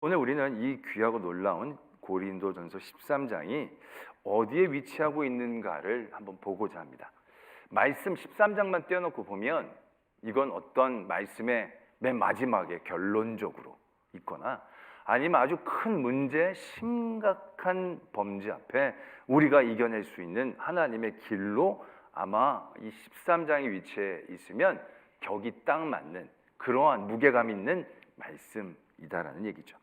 오늘 우리는 이 귀하고 놀라운 고린도전서 13장이 어디에 위치하고 있는가를 한번 보고자 합니다. 말씀 13장만 떼어놓고 보면 이건 어떤 말씀의 맨 마지막에 결론적으로 있거나 아니면 아주 큰 문제, 심각한 범죄 앞에 우리가 이겨낼 수 있는 하나님의 길로 아마 이 13장이 위치해 있으면 격이 딱 맞는 그러한 무게감 있는 말씀이다라는 얘기죠.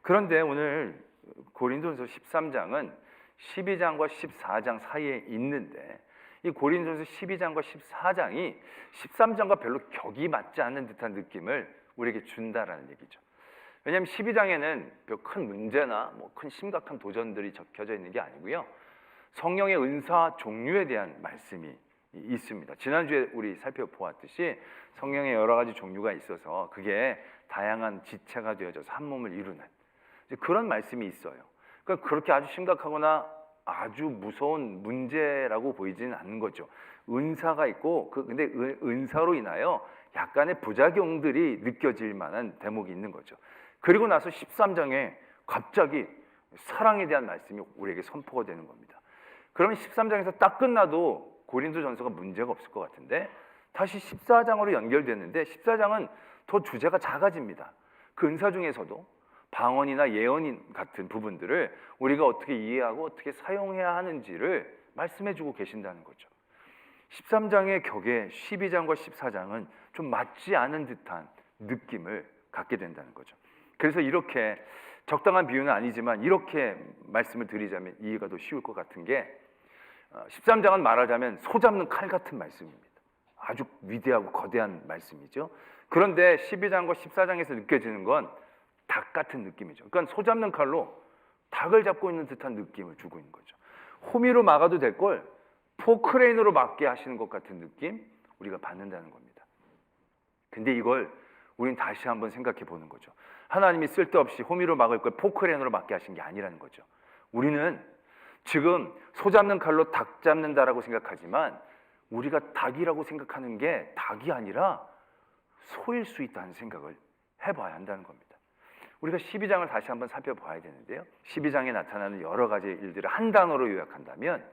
그런데 오늘 고린도전서 13장은 12장과 14장 사이에 있는데 이 고린도전서 12장과 14장이 13장과 별로 격이 맞지 않는 듯한 느낌을 우리에게 준다라는 얘기죠. 왜냐하면 12장에는 별 큰 문제나 큰 심각한 도전들이 적혀져 있는 게 아니고요. 성령의 은사 종류에 대한 말씀이 있습니다. 지난주에 우리 살펴보았듯이 성령의 여러 가지 종류가 있어서 그게 다양한 지체가 되어져서 한 몸을 이루는 그런 말씀이 있어요. 그러니까 그렇게 아주 심각하거나 아주 무서운 문제라고 보이지는 않는 거죠. 은사가 있고 근데 은사로 인하여 약간의 부작용들이 느껴질 만한 대목이 있는 거죠. 그리고 나서 13장에 갑자기 사랑에 대한 말씀이 우리에게 선포가 되는 겁니다. 그러면 13장에서 딱 끝나도 고린도전서가 문제가 없을 것 같은데 다시 14장으로 연결되는데 14장은 더 주제가 작아집니다. 그 은사 중에서도 방언이나 예언 같은 부분들을 우리가 어떻게 이해하고 어떻게 사용해야 하는지를 말씀해주고 계신다는 거죠. 13장의 격에 12장과 14장은 좀 맞지 않은 듯한 느낌을 갖게 된다는 거죠. 그래서 이렇게 적당한 비유는 아니지만 이렇게 말씀을 드리자면 이해가 더 쉬울 것 같은 게 13장은 말하자면 소 잡는 칼 같은 말씀입니다. 아주 위대하고 거대한 말씀이죠. 그런데 12장과 14장에서 느껴지는 건 닭 같은 느낌이죠. 그러니까 소 잡는 칼로 닭을 잡고 있는 듯한 느낌을 주고 있는 거죠. 호미로 막아도 될 걸 포크레인으로 막게 하시는 것 같은 느낌 우리가 받는다는 겁니다. 근데 이걸 우린 다시 한번 생각해 보는 거죠. 하나님이 쓸데없이 호미로 막을 걸 포크레인으로 막게 하신 게 아니라는 거죠. 우리는 지금 소 잡는 칼로 닭 잡는다라고 생각하지만 우리가 닭이라고 생각하는 게 닭이 아니라 소일 수 있다는 생각을 해봐야 한다는 겁니다. 우리가 12장을 다시 한번 살펴봐야 되는데요. 12장에 나타나는 여러 가지 일들을 한 단어로 요약한다면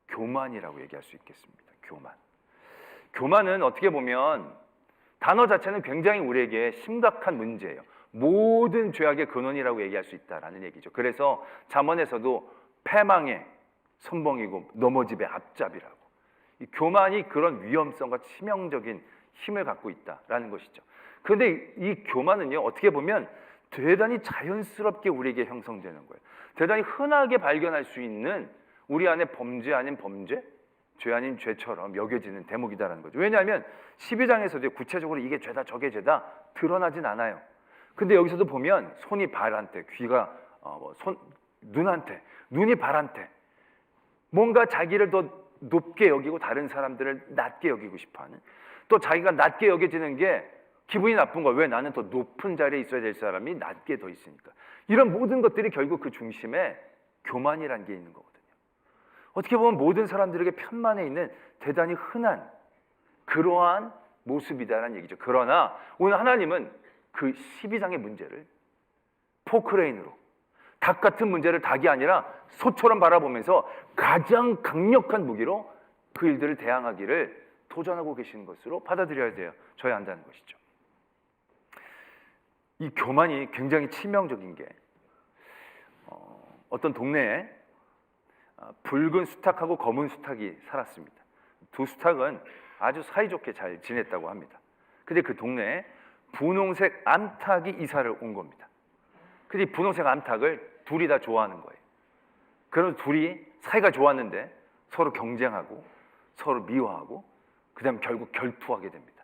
교만이라고 얘기할 수 있겠습니다. 교만. 교만은 어떻게 보면 단어 자체는 굉장히 우리에게 심각한 문제예요. 모든 죄악의 근원이라고 얘기할 수 있다라는 얘기죠. 그래서 잠언에서도 패망의 선봉이고 넘어집의 앞잡이라고. 이 교만이 그런 위험성과 치명적인 힘을 갖고 있다라는 것이죠. 그런데 이 교만은요, 어떻게 보면 대단히 자연스럽게 우리에게 형성되는 거예요. 대단히 흔하게 발견할 수 있는 우리 안에 범죄 아닌 범죄, 죄 아닌 죄처럼 여겨지는 대목이다라는 거죠. 왜냐하면 12장에서도 구체적으로 이게 죄다 저게 죄다 드러나진 않아요. 근데 여기서도 보면 손이 발한테, 귀가 눈한테, 눈이 발한테 뭔가 자기를 더 높게 여기고 다른 사람들을 낮게 여기고 싶어하는, 또 자기가 낮게 여겨지는 게 기분이 나쁜 거야. 왜? 나는 더 높은 자리에 있어야 될 사람이 낮게 더 있으니까. 이런 모든 것들이 결국 그 중심에 교만이라는 게 있는 거거든요. 어떻게 보면 모든 사람들에게 편만에 있는 대단히 흔한 그러한 모습이다라는 얘기죠. 그러나 오늘 하나님은 그 12장의 문제를 포크레인으로, 닭 같은 문제를 닭이 아니라 소처럼 바라보면서 가장 강력한 무기로 그 일들을 대항하기를 도전하고 계시는 것으로 받아들여야 져야 한다는 것이죠. 이 교만이 굉장히 치명적인 게 어떤 동네에 붉은 수탉하고 검은 수탉이 살았습니다. 두 수탉은 아주 사이좋게 잘 지냈다고 합니다. 근데 그 동네에 분홍색 암탉이 이사를 온 겁니다. 근데 이 분홍색 암탉을 둘이 다 좋아하는 거예요. 그럼 둘이 사이가 좋았는데 서로 경쟁하고 서로 미워하고 그다음 결국 결투하게 됩니다.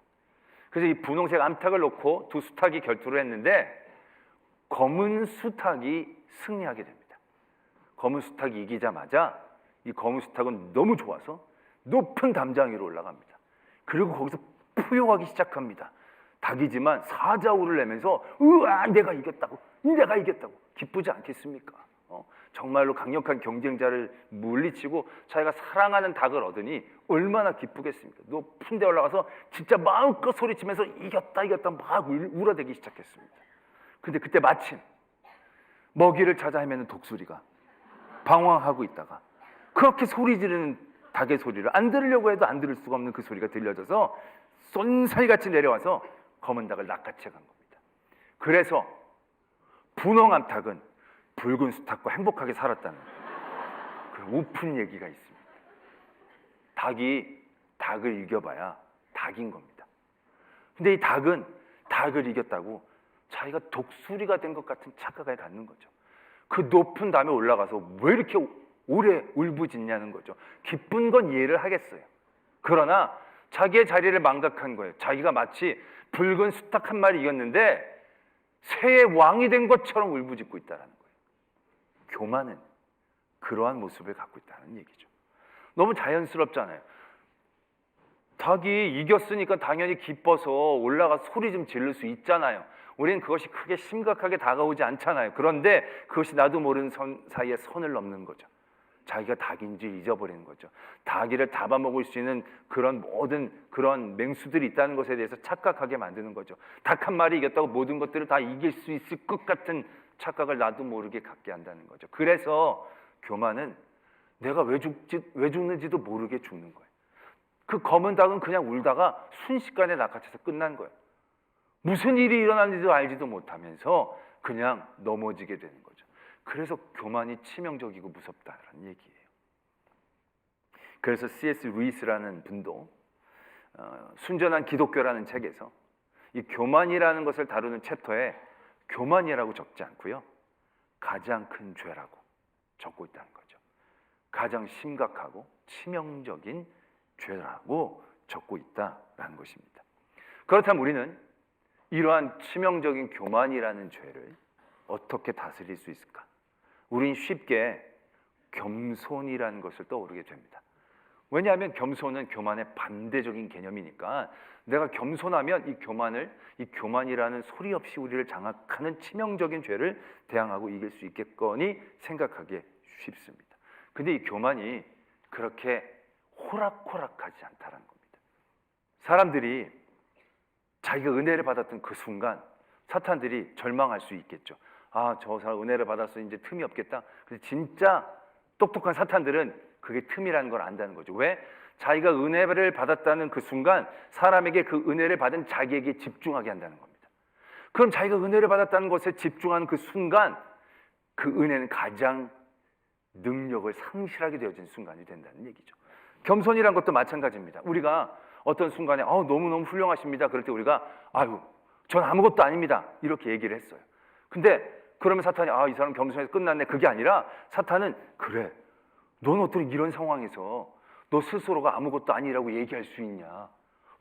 그래서 이 분홍색 암탉을 놓고 두 수탉이 결투를 했는데 검은 수탉이 승리하게 됩니다. 검은 수탉이 이기자마자 이 검은 수탉은 너무 좋아서 높은 담장 위로 올라갑니다. 그리고 거기서 포효하기 시작합니다. 닭이지만 사자우를 내면서 으아 내가 이겼다고 기쁘지 않겠습니까? 정말로 강력한 경쟁자를 물리치고 자기가 사랑하는 닭을 얻으니 얼마나 기쁘겠습니까? 높은 데 올라가서 진짜 마음껏 소리치면서 이겼다 막 울어대기 시작했습니다. 근데 그때 마침 먹이를 찾아 헤매는 독수리가 방황하고 있다가 그렇게 소리 지르는 닭의 소리를 안 들으려고 해도 안 들을 수가 없는 그 소리가 들려져서 쏜살같이 내려와서 검은 닭을 낚아채 간 겁니다. 그래서 분홍 암탉은 붉은 수탉과 행복하게 살았다는 그 우픈 얘기가 있습니다. 닭이 닭을 이겨봐야 닭인 겁니다. 근데 이 닭은 닭을 이겼다고 자기가 독수리가 된 것 같은 착각을 갖는 거죠. 그 높은 담에 올라가서 왜 이렇게 오래 울부짖냐는 거죠. 기쁜 건 이해를 하겠어요. 그러나 자기의 자리를 망각한 거예요. 자기가 마치 붉은 수탉 한 마리 이겼는데 새의 왕이 된 것처럼 울부짖고 있다는 거예요. 교만은 그러한 모습을 갖고 있다는 얘기죠. 너무 자연스럽잖아요. 닭이 이겼으니까 당연히 기뻐서 올라가 소리 좀 지를 수 있잖아요. 우리는 그것이 크게 심각하게 다가오지 않잖아요. 그런데 그것이 나도 모르는 사이에 선을 넘는 거죠. 자기가 닭인지 잊어버리는 거죠. 닭이를 잡아먹을 수 있는 그런 모든 그런 맹수들이 있다는 것에 대해서 착각하게 만드는 거죠. 닭 한 마리 이겼다고 모든 것들을 다 이길 수 있을 것 같은 착각을 나도 모르게 갖게 한다는 거죠. 그래서 교만은 내가 왜 죽는지도 모르게 죽는 거예요. 그 검은 닭은 그냥 울다가 순식간에 낚아채서 끝난 거예요. 무슨 일이 일어났는지도 알지도 못하면서 그냥 넘어지게 되는 거죠. 그래서 교만이 치명적이고 무섭다라는 얘기예요. 그래서 C.S. 루이스라는 분도 순전한 기독교라는 책에서 이 교만이라는 것을 다루는 챕터에 교만이라고 적지 않고요, 가장 큰 죄라고 적고 있다는 거죠. 가장 심각하고 치명적인 죄라고 적고 있다라는 것입니다. 그렇다면 우리는 이러한 치명적인 교만이라는 죄를 어떻게 다스릴 수 있을까? 우린 쉽게 겸손이라는 것을 떠오르게 됩니다. 왜냐하면 겸손은 교만의 반대적인 개념이니까 내가 겸손하면 이 교만이라는 소리 없이 우리를 장악하는 치명적인 죄를 대항하고 이길 수 있겠거니 생각하기 쉽습니다. 근데 이 교만이 그렇게 호락호락하지 않다는 겁니다. 사람들이 자기가 은혜를 받았던 그 순간 사탄들이 절망할 수 있겠죠. 아, 저 사람 은혜를 받았어, 이제 틈이 없겠다. 그래서 진짜 똑똑한 사탄들은 그게 틈이라는 걸 안다는 거죠. 왜? 자기가 은혜를 받았다는 그 순간 사람에게 그 은혜를 받은 자기에게 집중하게 한다는 겁니다. 그럼 자기가 은혜를 받았다는 것에 집중하는 그 순간 그 은혜는 가장 능력을 상실하게 되어진 순간이 된다는 얘기죠. 겸손이란 것도 마찬가지입니다. 우리가 어떤 순간에 너무너무 훌륭하십니다. 그럴 때 우리가 전 아무것도 아닙니다. 이렇게 얘기를 했어요. 근데 그러면 사탄이 이 사람 겸손해서 끝났네. 그게 아니라 사탄은 그래, 넌 어떻게 이런 상황에서 너 스스로가 아무것도 아니라고 얘기할 수 있냐.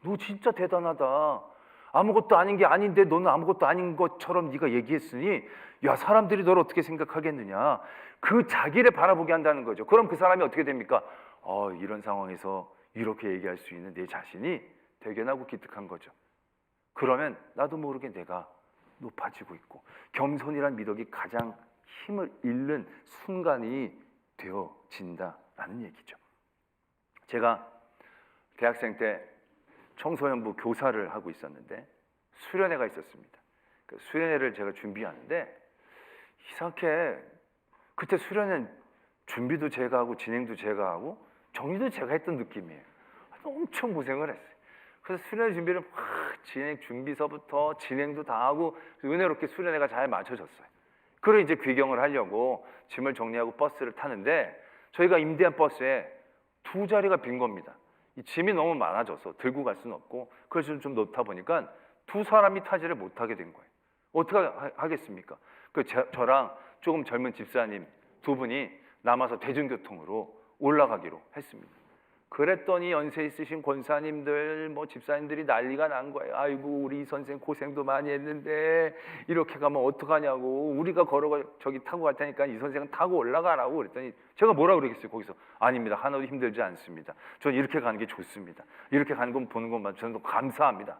너 진짜 대단하다. 아무것도 아닌 게 아닌데 너는 아무것도 아닌 것처럼 네가 얘기했으니 야, 사람들이 너를 어떻게 생각하겠느냐. 그 자기를 바라보게 한다는 거죠. 그럼 그 사람이 어떻게 됩니까? 이런 상황에서 이렇게 얘기할 수 있는 내 자신이 대견하고 기특한 거죠. 그러면 나도 모르게 내가 높아지고 있고 겸손이란 미덕이 가장 힘을 잃는 순간이 되어진다라는 얘기죠. 제가 대학생 때 청소년부 교사를 하고 있었는데 수련회가 있었습니다. 그 수련회를 제가 준비하는데 이상하게 그때 수련회 준비도 제가 하고 진행도 제가 하고 정리도 제가 했던 느낌이에요. 엄청 고생을 했어요. 그래서 수련회 준비를 막 진행 준비서부터 진행도 다 하고 은혜롭게 수련회가 잘 맞춰졌어요. 그리고 이제 귀경을 하려고 짐을 정리하고 버스를 타는데 저희가 임대한 버스에 2자리가 빈 겁니다. 이 짐이 너무 많아져서 들고 갈 수는 없고 그래서 좀 놓다 보니까 2사람이 타지를 못하게 된 거예요. 어떻게 하겠습니까? 저랑 조금 젊은 집사님 2분이 남아서 대중교통으로 올라가기로 했습니다. 그랬더니 연세 있으신 권사님들, 집사님들이 난리가 난 거예요. 아이고, 우리 이 선생 고생도 많이 했는데 이렇게 가면 어떡하냐고. 우리가 저기 타고 갈 테니까 이 선생은 타고 올라가라고 그랬더니 제가 뭐라 그러겠어요? 거기서 아닙니다. 하나도 힘들지 않습니다. 전 이렇게 가는 게 좋습니다. 이렇게 가는 건 보는 것만 저는 감사합니다.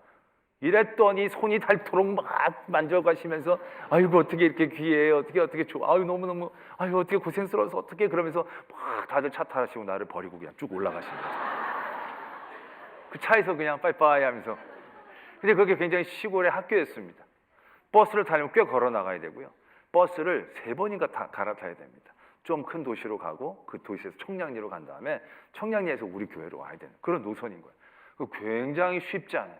이랬더니 손이 닳도록 막 만져가시면서 아이고 어떻게 이렇게 귀해요, 어떻게 좋아, 너무너무 어떻게 고생스러워서 어떻게, 그러면서 막 다들 차 타시고 나를 버리고 그냥 쭉 올라가시는 거죠. 그 차에서 그냥 빠이빠이 하면서. 근데 그게 굉장히 시골의 학교였습니다. 버스를 타려면 꽤 걸어 나가야 되고요. 버스를 3번인가 다 갈아타야 됩니다. 좀 큰 도시로 가고 그 도시에서 청량리로 간 다음에 청량리에서 우리 교회로 와야 되는 그런 노선인 거예요. 굉장히 쉽지 않은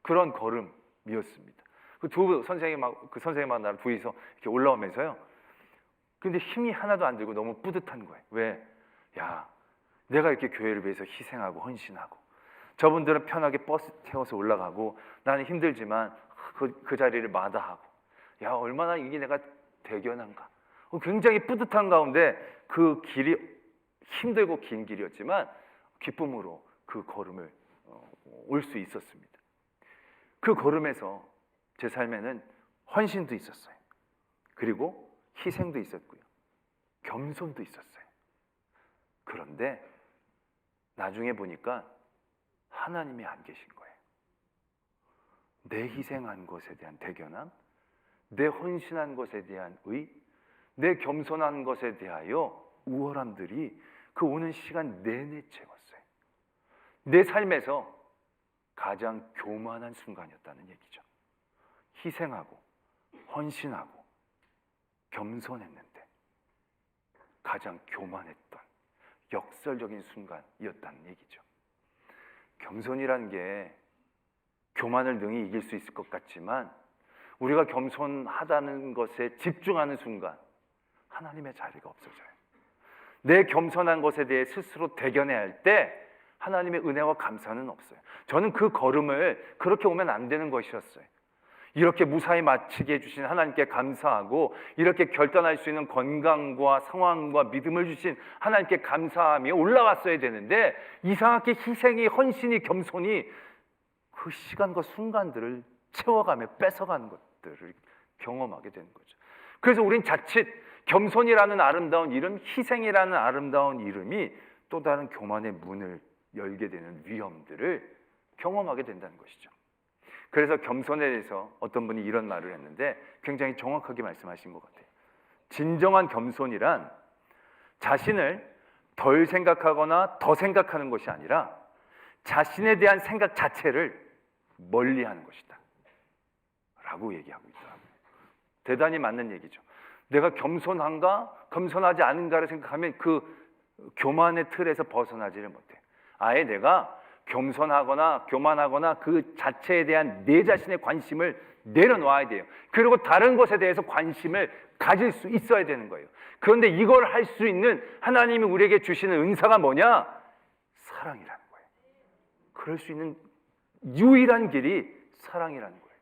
그런 걸음이었습니다. 그 선생님하고 나랑 둘이서 이렇게 올라오면서요. 근데 힘이 하나도 안 들고 너무 뿌듯한 거예요. 왜? 야, 내가 이렇게 교회를 위해서 희생하고 헌신하고 저분들은 편하게 버스 태워서 올라가고 나는 힘들지만 그 자리를 마다하고 야, 얼마나 이게 내가 대견한가. 굉장히 뿌듯한 가운데 그 길이 힘들고 긴 길이었지만 기쁨으로 그 걸음을 올 수 있었습니다. 그 걸음에서 제 삶에는 헌신도 있었어요. 그리고 희생도 있었고요. 겸손도 있었어요. 그런데 나중에 보니까 하나님이 안 계신 거예요. 내 희생한 것에 대한 대견함, 내 헌신한 것에 대한 의, 내 겸손한 것에 대하여 우월함들이 그 오는 시간 내내 채웠어요. 내 삶에서 가장 교만한 순간이었다는 얘기죠. 희생하고 헌신하고 겸손했는데 가장 교만했던 역설적인 순간이었다는 얘기죠. 겸손이라는 게 교만을 능히 이길 수 있을 것 같지만 우리가 겸손하다는 것에 집중하는 순간 하나님의 자리가 없어져요. 내 겸손한 것에 대해 스스로 대견해야 할 때 하나님의 은혜와 감사는 없어요. 저는 그 걸음을 그렇게 오면 안 되는 것이었어요. 이렇게 무사히 마치게 해주신 하나님께 감사하고 이렇게 결단할 수 있는 건강과 상황과 믿음을 주신 하나님께 감사하며 올라왔어야 되는데 이상하게 희생이, 헌신이, 겸손이 그 시간과 순간들을 채워가며 뺏어가는 것들을 경험하게 되는 거죠. 그래서 우린 자칫 겸손이라는 아름다운 이름, 희생이라는 아름다운 이름이 또 다른 교만의 문을 열게 되는 위험들을 경험하게 된다는 것이죠. 그래서 겸손에 대해서 어떤 분이 이런 말을 했는데 굉장히 정확하게 말씀하신 것 같아요. 진정한 겸손이란 자신을 덜 생각하거나 더 생각하는 것이 아니라 자신에 대한 생각 자체를 멀리하는 것이다 라고 얘기하고 있더라고요. 대단히 맞는 얘기죠. 내가 겸손한가 겸손하지 않은가를 생각하면 그 교만의 틀에서 벗어나지를 못해. 아예 내가 겸손하거나 교만하거나 그 자체에 대한 내 자신의 관심을 내려놓아야 돼요. 그리고 다른 것에 대해서 관심을 가질 수 있어야 되는 거예요. 그런데 이걸 할 수 있는 하나님이 우리에게 주시는 은사가 뭐냐? 사랑이라는 거예요. 그럴 수 있는 유일한 길이 사랑이라는 거예요.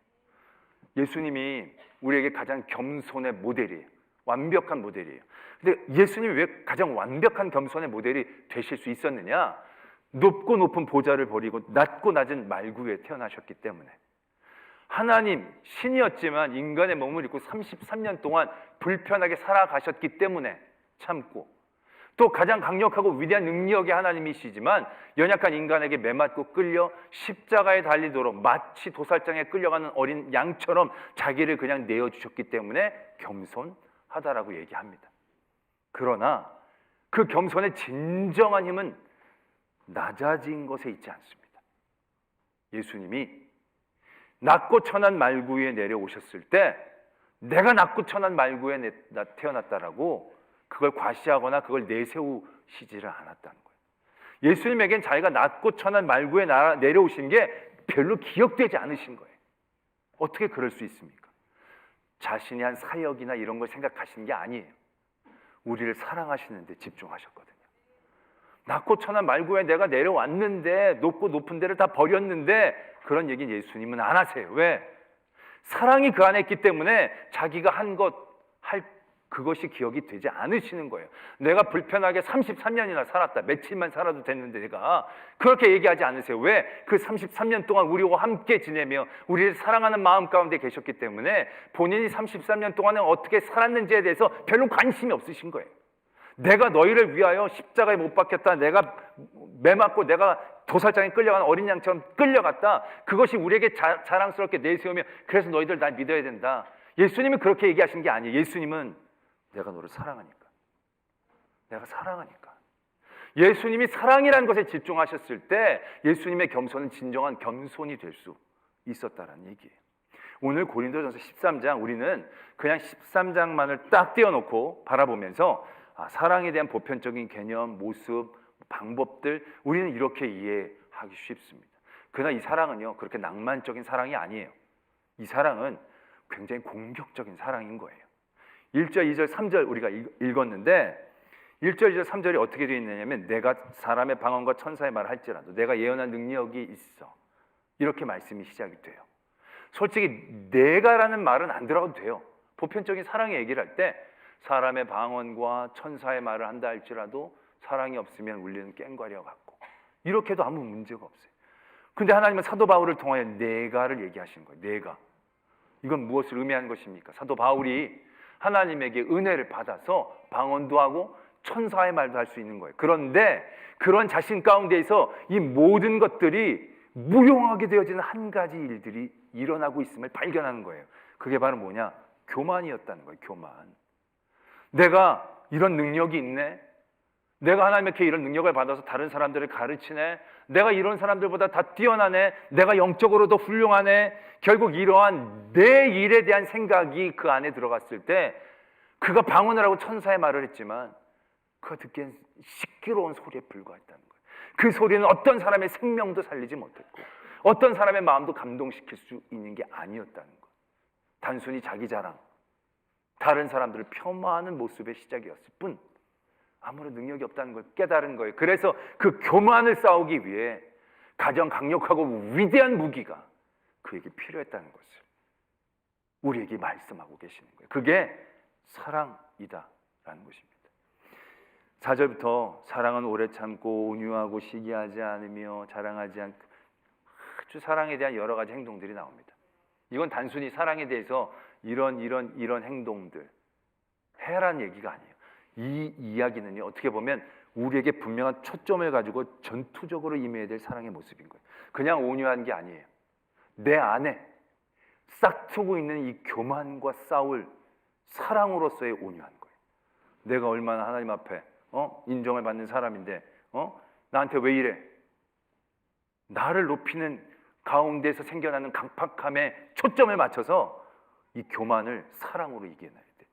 예수님이 우리에게 가장 겸손의 모델이에요. 완벽한 모델이에요. 근데 예수님이 왜 가장 완벽한 겸손의 모델이 되실 수 있었느냐? 높고 높은 보좌를 버리고 낮고 낮은 말구에 태어나셨기 때문에. 하나님, 신이었지만 인간의 몸을 입고 33년 동안 불편하게 살아가셨기 때문에 참고, 또 가장 강력하고 위대한 능력의 하나님이시지만 연약한 인간에게 매맞고 끌려 십자가에 달리도록 마치 도살장에 끌려가는 어린 양처럼 자기를 그냥 내어주셨기 때문에 겸손하다라고 얘기합니다. 그러나 그 겸손의 진정한 힘은 낮아진 것에 있지 않습니다. 예수님이 낮고 천한 말구에 내려오셨을 때 내가 낮고 천한 말구에 태어났다라고 그걸 과시하거나 그걸 내세우시지를 않았다는 거예요. 예수님에겐 자기가 낮고 천한 말구에 내려오신 게 별로 기억되지 않으신 거예요. 어떻게 그럴 수 있습니까? 자신이 한 사역이나 이런 걸 생각하시는 게 아니에요. 우리를 사랑하시는데 집중하셨거든요. 낮고 천한 말구에 내가 내려왔는데 높고 높은 데를 다 버렸는데 그런 얘기는 예수님은 안 하세요. 왜? 사랑이 그 안에 있기 때문에 자기가 한 것, 그것이 기억이 되지 않으시는 거예요. 내가 불편하게 33년이나 살았다. 며칠만 살아도 됐는데 내가 그렇게 얘기하지 않으세요. 왜? 그 33년 동안 우리와 함께 지내며 우리를 사랑하는 마음 가운데 계셨기 때문에 본인이 33년 동안에 어떻게 살았는지에 대해서 별로 관심이 없으신 거예요. 내가 너희를 위하여 십자가에 못 박혔다. 내가 매맞고 내가 도살장에 끌려간 어린 양처럼 끌려갔다. 그것이 우리에게 자랑스럽게 내세우며 그래서 너희들 날 믿어야 된다. 예수님은 그렇게 얘기하신 게 아니에요. 예수님은 내가 너를 사랑하니까. 내가 사랑하니까. 예수님이 사랑이라는 것에 집중하셨을 때 예수님의 겸손은 진정한 겸손이 될 수 있었다는 얘기예요. 오늘 고린도전서 13장 우리는 그냥 13장만을 딱 띄워놓고 바라보면서 사랑에 대한 보편적인 개념, 모습, 방법들 우리는 이렇게 이해하기 쉽습니다. 그러나 이 사랑은요 그렇게 낭만적인 사랑이 아니에요. 이 사랑은 굉장히 공격적인 사랑인 거예요. 1절, 2절, 3절 우리가 읽었는데 1절, 2절, 3절이 어떻게 되어 있느냐면 내가 사람의 방언과 천사의 말을 할지라도 내가 예언할 능력이 있어. 이렇게 말씀이 시작이 돼요. 솔직히 내가라는 말은 안 들어가도 돼요. 보편적인 사랑의 얘기를 할 때 사람의 방언과 천사의 말을 한다 할지라도 사랑이 없으면 우리는 깽과려 같고 이렇게도 아무 문제가 없어요. 근데 하나님은 사도 바울을 통하여 내가를 얘기하시는 거예요. 내가. 이건 무엇을 의미하는 것입니까? 사도 바울이 하나님에게 은혜를 받아서 방언도 하고 천사의 말도 할 수 있는 거예요. 그런데 그런 자신 가운데에서 이 모든 것들이 무용하게 되어지는 한 가지 일들이 일어나고 있음을 발견하는 거예요. 그게 바로 뭐냐? 교만이었다는 거예요. 교만. 내가 이런 능력이 있네. 내가 하나님께 이런 능력을 받아서 다른 사람들을 가르치네. 내가 이런 사람들보다 다 뛰어나네. 내가 영적으로도 훌륭하네. 결국 이러한 내 일에 대한 생각이 그 안에 들어갔을 때 그가 방언을 하고 천사의 말을 했지만 그가 듣기엔 시끄러운 소리에 불과했다는 거예요. 그 소리는 어떤 사람의 생명도 살리지 못했고 어떤 사람의 마음도 감동시킬 수 있는 게 아니었다는 거예요. 단순히 자기 자랑, 다른 사람들을 폄하하는 모습의 시작이었을 뿐 아무런 능력이 없다는 걸 깨달은 거예요. 그래서 그 교만을 싸우기 위해 가장 강력하고 위대한 무기가 그에게 필요했다는 것을 우리에게 말씀하고 계시는 거예요. 그게 사랑이다라는 것입니다. 4절부터 사랑은 오래 참고 온유하고 시기하지 않으며 자랑하지 않고 아주 사랑에 대한 여러 가지 행동들이 나옵니다. 이건 단순히 사랑에 대해서 이런 행동들 해라는 얘기가 아니에요. 이 이야기는요 어떻게 보면 우리에게 분명한 초점을 가지고 전투적으로 임해야 될 사랑의 모습인 거예요. 그냥 온유한 게 아니에요. 내 안에 싹트고 있는 이 교만과 싸울 사랑으로서의 온유한 거예요. 내가 얼마나 하나님 앞에 인정을 받는 사람인데 나한테 왜 이래? 나를 높이는 가운데서 생겨나는 강팍함에 초점을 맞춰서 이 교만을 사랑으로 이겨내야 돼.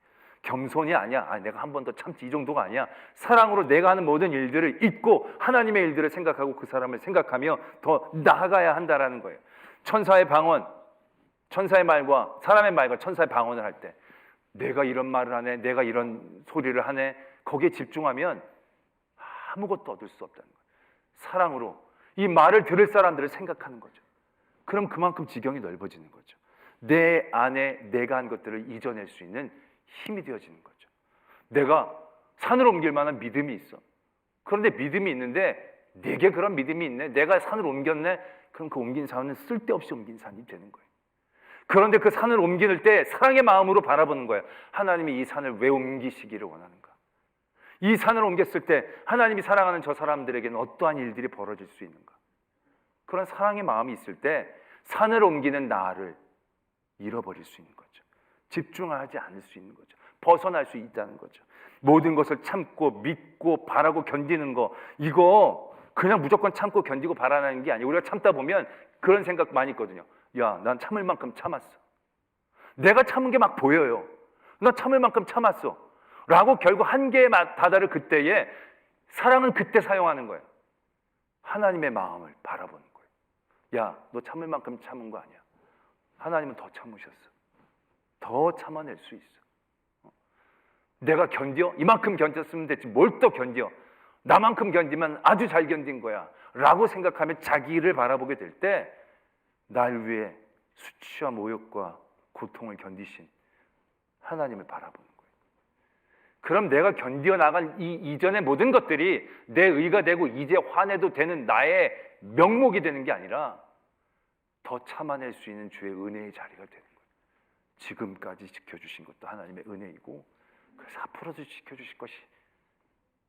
겸손이 아니야. 내가 한 번 더 참지 이 정도가 아니야. 사랑으로 내가 하는 모든 일들을 잊고 하나님의 일들을 생각하고 그 사람을 생각하며 더 나아가야 한다라는 거예요. 천사의 방언, 천사의 말과 사람의 말과 천사의 방언을 할 때 내가 이런 말을 하네, 내가 이런 소리를 하네, 거기에 집중하면 아무것도 얻을 수 없다는 거예요. 사랑으로 이 말을 들을 사람들을 생각하는 거죠. 그럼 그만큼 지경이 넓어지는 거죠. 내 안에 내가 한 것들을 이겨낼 수 있는 힘이 되어지는 거죠. 내가 산을 옮길 만한 믿음이 있어. 그런데 믿음이 있는데 내게 그런 믿음이 있네. 내가 산을 옮겼네. 그럼 그 옮긴 산은 쓸데없이 옮긴 산이 되는 거예요. 그런데 그 산을 옮길 때 사랑의 마음으로 바라보는 거예요. 하나님이 이 산을 왜 옮기시기를 원하는가? 이 산을 옮겼을 때 하나님이 사랑하는 저 사람들에게는 어떠한 일들이 벌어질 수 있는가? 그런 사랑의 마음이 있을 때 산을 옮기는 나를 잃어버릴 수 있는 거죠. 집중하지 않을 수 있는 거죠. 벗어날 수 있다는 거죠. 모든 것을 참고 믿고 바라고 견디는 거, 이거 그냥 무조건 참고 견디고 바라는 게 아니에요. 우리가 참다 보면 그런 생각 많이 있거든요. 야, 난 참을 만큼 참았어. 내가 참은 게 막 보여요. 나 참을 만큼 참았어. 라고 결국 한계에 다다를 그때에 사랑은 그때 사용하는 거예요. 하나님의 마음을 바라보는 거예요. 야, 너 참을 만큼 참은 거 아니야. 하나님은 더 참으셨어. 더 참아낼 수 있어. 내가 견뎌? 이만큼 견뎠으면 됐지 뭘 또 견뎌? 나만큼 견디면 아주 잘 견딘 거야 라고 생각하며 자기를 바라보게 될 때 날 위해 수치와 모욕과 고통을 견디신 하나님을 바라보는 거예요. 그럼 내가 견디어 나간 이 이전의 모든 것들이 내 의가 되고 이제 화내도 되는 나의 명목이 되는 게 아니라 더 참아낼 수 있는 주의 은혜의 자리가 되는 거예요. 지금까지 지켜주신 것도 하나님의 은혜이고 그래서 앞으로도 지켜주실 것이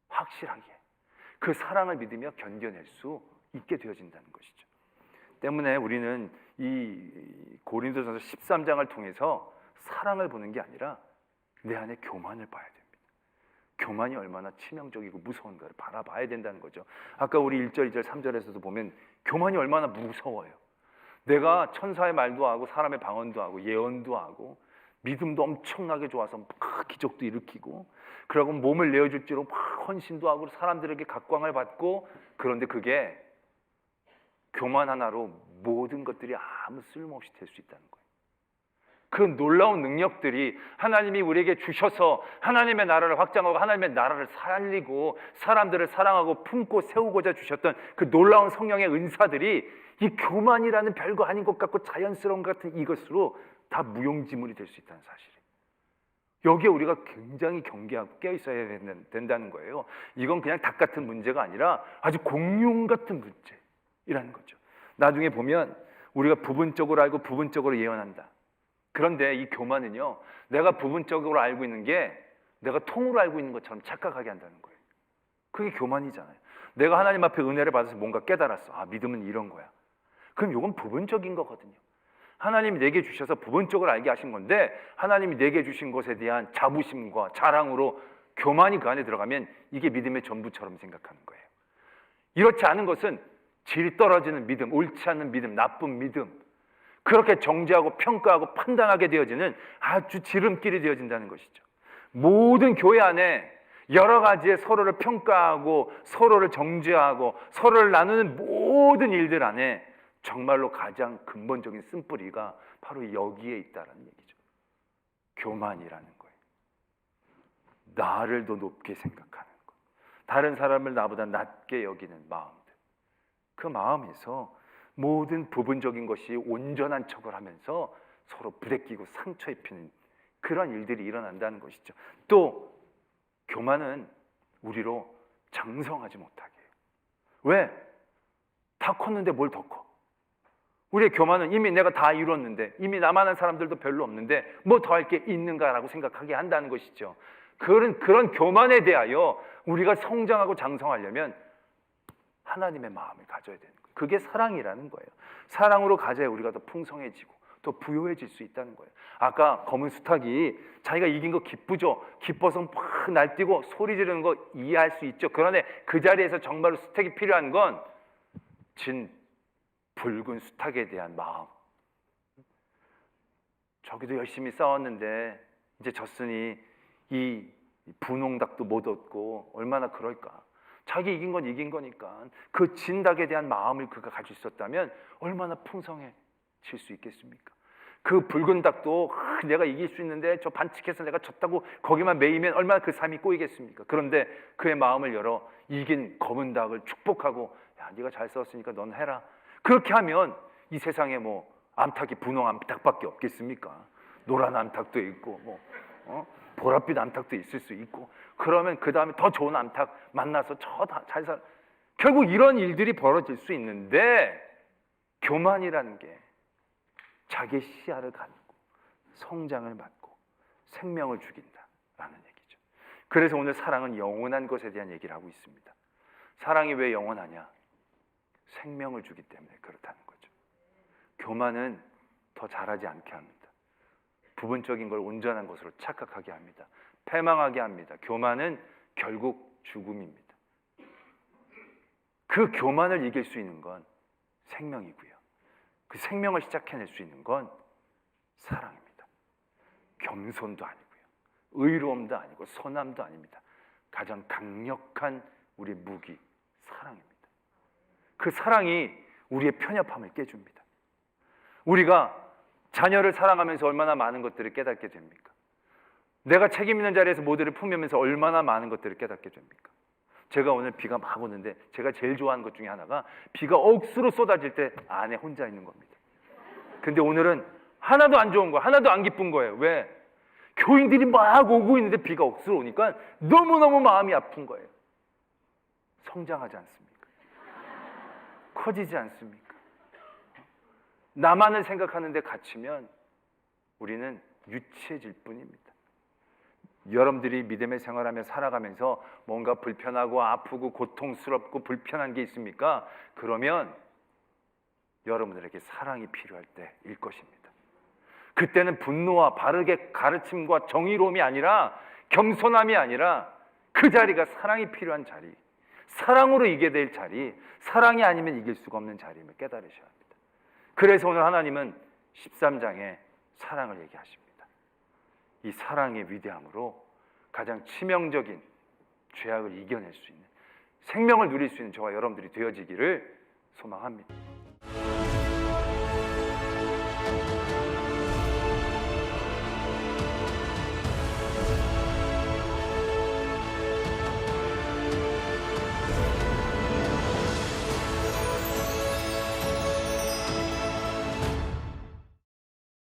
확실하게 그 사랑을 믿으며 견뎌낼 수 있게 되어진다는 것이죠. 때문에 우리는 이 고린도전서 13장을 통해서 사랑을 보는 게 아니라 내 안에 교만을 봐야 됩니다. 교만이 얼마나 치명적이고 무서운가를 바라봐야 된다는 거죠. 아까 우리 1절, 2절, 3절에서도 보면 교만이 얼마나 무서워요. 내가 천사의 말도 하고 사람의 방언도 하고 예언도 하고 믿음도 엄청나게 좋아서 막 기적도 일으키고 그러고 몸을 내어줄지로 막 헌신도 하고 사람들에게 각광을 받고 그런데 그게 교만 하나로 모든 것들이 아무 쓸모없이 될 수 있다는 거예요. 그 놀라운 능력들이 하나님이 우리에게 주셔서 하나님의 나라를 확장하고 하나님의 나라를 살리고 사람들을 사랑하고 품고 세우고자 주셨던 그 놀라운 성령의 은사들이 이 교만이라는 별거 아닌 것 같고 자연스러운 것 같은 이것으로 다 무용지물이 될 수 있다는 사실이에요. 여기에 우리가 굉장히 경계하고 깨어있어야 된다는 거예요. 이건 그냥 닭 같은 문제가 아니라 아주 공룡 같은 문제이라는 거죠. 나중에 보면 우리가 부분적으로 알고 부분적으로 예언한다. 그런데 이 교만은요, 내가 부분적으로 알고 있는 게 내가 통으로 알고 있는 것처럼 착각하게 한다는 거예요. 그게 교만이잖아요. 내가 하나님 앞에 은혜를 받아서 뭔가 깨달았어. 아, 믿음은 이런 거야. 그럼 이건 부분적인 거거든요. 하나님이 내게 주셔서 부분적으로 알게 하신 건데 하나님이 내게 주신 것에 대한 자부심과 자랑으로 교만이 그 안에 들어가면 이게 믿음의 전부처럼 생각하는 거예요. 이렇지 않은 것은 질이 떨어지는 믿음, 옳지 않은 믿음, 나쁜 믿음, 그렇게 정죄하고 평가하고 판단하게 되어지는 아주 지름길이 되어진다는 것이죠. 모든 교회 안에 여러 가지의 서로를 평가하고 서로를 정죄하고 서로를 나누는 모든 일들 안에 정말로 가장 근본적인 쓴뿌리가 바로 여기에 있다는 얘기죠. 교만이라는 거예요. 나를 더 높게 생각하는 것, 다른 사람을 나보다 낮게 여기는 마음들, 그 마음에서 모든 부분적인 것이 온전한 척을 하면서 서로 부대끼고 상처 입히는 그런 일들이 일어난다는 것이죠. 또 교만은 우리로 장성하지 못하게 해요. 왜? 다 컸는데 뭘 더 커? 우리의 교만은 이미 내가 다 이뤘는데, 이미 나만한 사람들도 별로 없는데 뭐 더 할 게 있는가라고 생각하게 한다는 것이죠. 그런 교만에 대하여 우리가 성장하고 장성하려면 하나님의 마음을 가져야 되는 거예요. 그게 사랑이라는 거예요. 사랑으로 가져야 우리가 더 풍성해지고 더 부요해질 수 있다는 거예요. 아까 검은 수탉이 자기가 이긴 거 기쁘죠. 기뻐서 막 날뛰고 소리 지르는 거 이해할 수 있죠. 그런데 그 자리에서 정말로 수탉이 필요한 건 진 붉은 수탉에 대한 마음. 저기도 열심히 싸웠는데 이제 졌으니 이 분홍닭도 못 얻고 얼마나 그럴까. 자기 이긴 건 이긴 거니까 그 진닭에 대한 마음을 그가 가질 수 있었다면 얼마나 풍성해질 수 있겠습니까? 그 붉은 닭도 내가 이길 수 있는데 저 반칙해서 내가 졌다고 거기만 매이면 얼마나 그 삶이 꼬이겠습니까? 그런데 그의 마음을 열어 이긴 검은 닭을 축복하고, 야, 네가 잘 싸웠으니까 넌 해라. 그렇게 하면 이 세상에 뭐 암탉이 분홍 암탉밖에 없겠습니까? 노란 암탉도 있고 뭐 보랏빛 암탉도 있을 수 있고, 그러면 그 다음에 더 좋은 암탉 만나서 잘 살. 결국 이런 일들이 벌어질 수 있는데 교만이라는 게 자기의 시야를 갖고 성장을 맡고 생명을 죽인다라는 얘기죠. 그래서 오늘 사랑은 영원한 것에 대한 얘기를 하고 있습니다. 사랑이 왜 영원하냐? 생명을 주기 때문에 그렇다는 거죠. 교만은 더 잘하지 않게 합니다. 부분적인 걸 온전한 것으로 착각하게 합니다. 패망하게 합니다. 교만은 결국 죽음입니다. 그 교만을 이길 수 있는 건 생명이고요. 그 생명을 시작해낼 수 있는 건 사랑입니다. 겸손도 아니고요. 의로움도 아니고 선함도 아닙니다. 가장 강력한 우리 무기, 사랑입니다. 그 사랑이 우리의 편협함을 깨줍니다. 우리가 자녀를 사랑하면서 얼마나 많은 것들을 깨닫게 됩니까? 내가 책임 있는 자리에서 모두를 품으면서 얼마나 많은 것들을 깨닫게 됩니까? 제가 오늘 비가 막 오는데 제가 제일 좋아하는 것 중에 하나가 비가 억수로 쏟아질 때 안에 혼자 있는 겁니다. 근데 오늘은 하나도 안 좋은 거예요. 하나도 안 기쁜 거예요. 왜? 교인들이 막 오고 있는데 비가 억수로 오니까 너무너무 마음이 아픈 거예요. 성장하지 않습니까? 커지지 않습니까? 나만을 생각하는데 갇히면 우리는 유치해질 뿐입니다. 여러분들이 믿음의 생활하며 살아가면서 뭔가 불편하고 아프고 고통스럽고 불편한 게 있습니까? 그러면 여러분들에게 사랑이 필요할 때일 것입니다. 그때는 분노와 바르게 가르침과 정의로움이 아니라 겸손함이 아니라 그 자리가 사랑이 필요한 자리, 사랑으로 이겨야 될 자리, 사랑이 아니면 이길 수가 없는 자리임을 깨달으셔야 합니다. 그래서 오늘 하나님은 13장에 사랑을 얘기하십니다. 이 사랑의 위대함으로 가장 치명적인 죄악을 이겨낼 수 있는, 생명을 누릴 수 있는 저와 여러분들이 되어지기를 소망합니다.